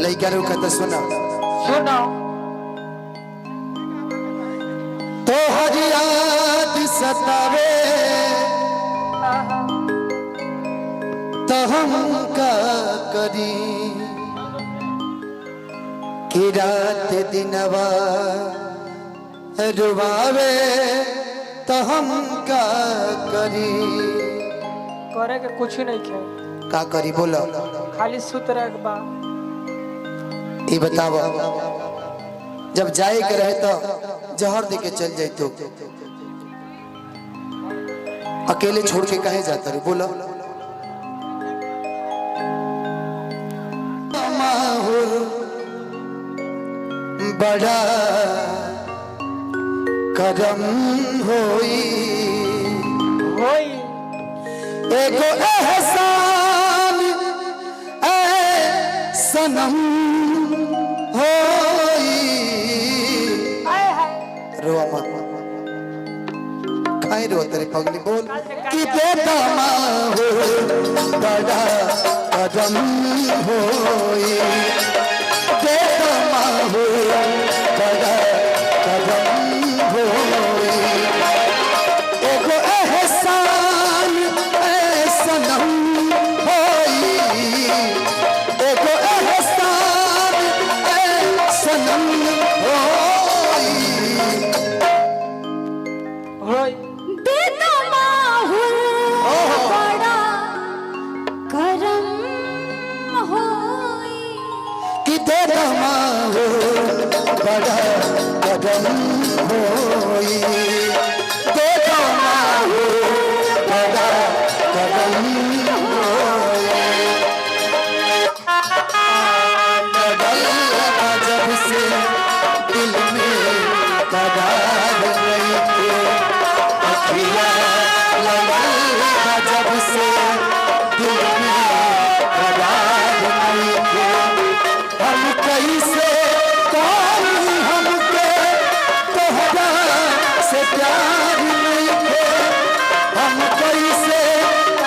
लइका रो कहता सुना सुनो तो हरी याद सतावे तो हम का करी कि रात दिनवा रुवावे तो हम का करी करे के कुछ नहीं खे का करी बोलो खाली सूत्र बा ये बताओ जब जाए के रहे तो जहर दे के चल जाए तो अकेले छोड़ के कहे जाता रे बोलो माहौल बड़ा करम होई एगो एहसान ए सनम होई रोआ मत खाए रो तेरे पगली बोल कि बेटा हो बड़ा करम होई बेटा हो बड़ा करम होई एगो एहसान ए सनम होई एगो एहसान ए सनम होई बेटा माहुल बड़ा करम होई कि तेरा माहौल बड़ा करम होई तेरा माहौल बड़ा करम होई लगा जब से दिल में करार नहीं थे अखिया लगा जब से दिल में करार नहीं थे हम कैसे कौन हमके तोहरा से प्यार नहीं थे हम कैसे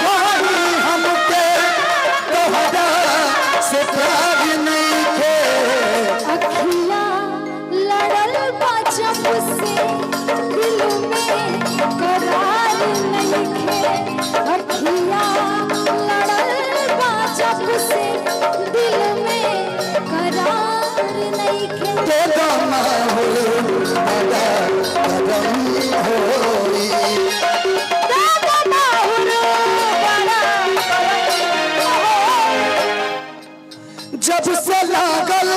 कौन हमके तोहरा से प्यार नहीं थे अखिया लड़ल बा जब से दिल में करार नहीं खे अखिया लड़ल बा जब से दिल में करार नहीं खे तेरा माहौल बड़ा करम होई बेटा माहुल बड़ा जब से लागल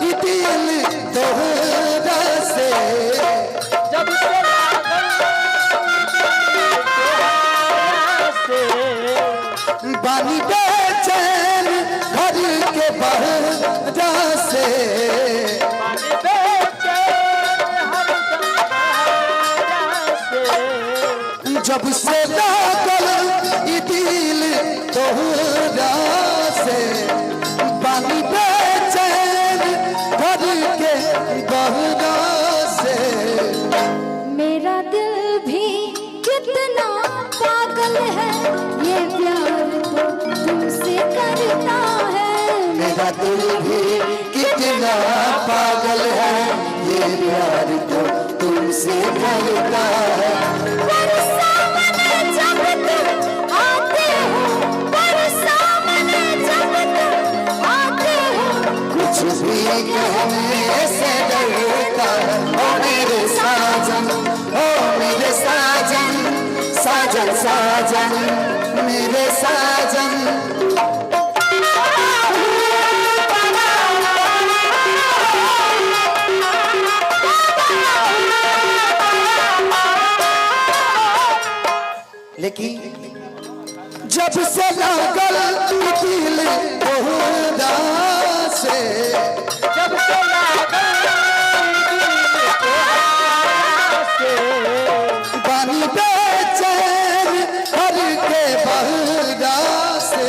ई दिल तोहरा से जब से बानी बेचैन घर के बहरा से जब से लागल ई दिल तोहरा से बानी बेचैन घर के बहरा से मेरा दिल भी कितना पागल है ये प्यार तो तुमसे करता है मेरा दिल भी कितना पागल है ये प्यार तो तुमसे करता है सामने जब तुम आते हो पर सामने जब तुम आते हो कुछ भी कहने से डरता है ओ मेरे साजन ओ मेरे साजन साजन साजन मेरे साजन लेकिन जब से लागल दिल तोहरा से जब से बानी बेचैन हर के बहरा से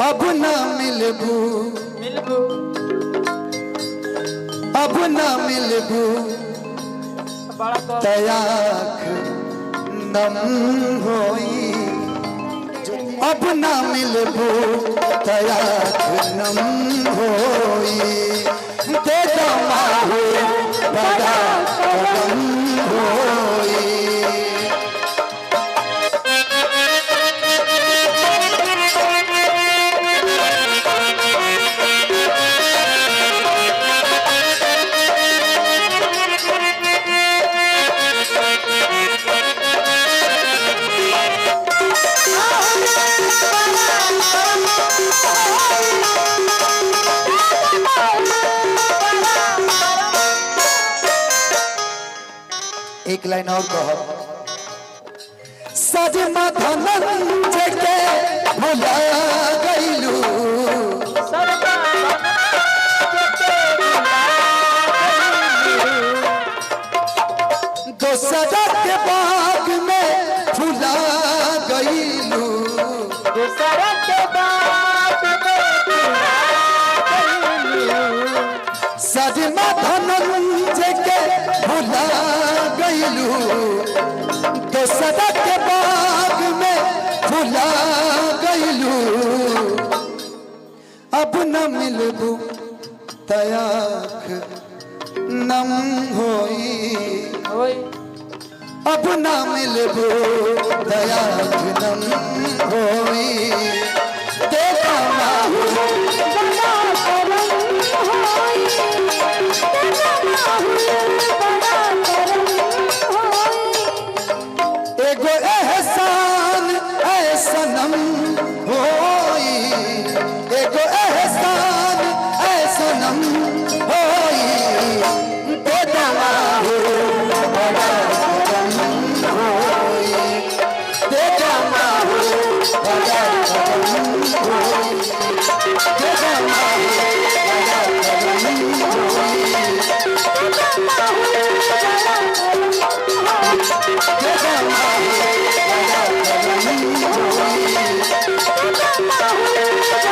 अब ना मिलबू अब ना मिलबू बड़ा तो तयाख नम होई अब ना मिलबू तयाख नम होई दे माहू बड़ा करम होई एक लाइन और कहो सजमा धनंजय के भुला गईलू दोसरा के बाग में फुला गईलू दूसरा के बात सजमा धनंजय के भुला गईलू दोसरा के बाग में फुला गईलू अब न मिलबू तयाख नम होई होई अब न मिलबू तयाख नम होई देखा माहू बड़ा करम होई तेरा माहू बड़ा करम होई एगो एहसान ऐसनम होई एगो एहसान ऐसनम होई तेरा माहू बड़ा करम होई तेरा माहू बड़ा करम होई तेरा माहू बड़ा करम होई तेरा माहू बड़ा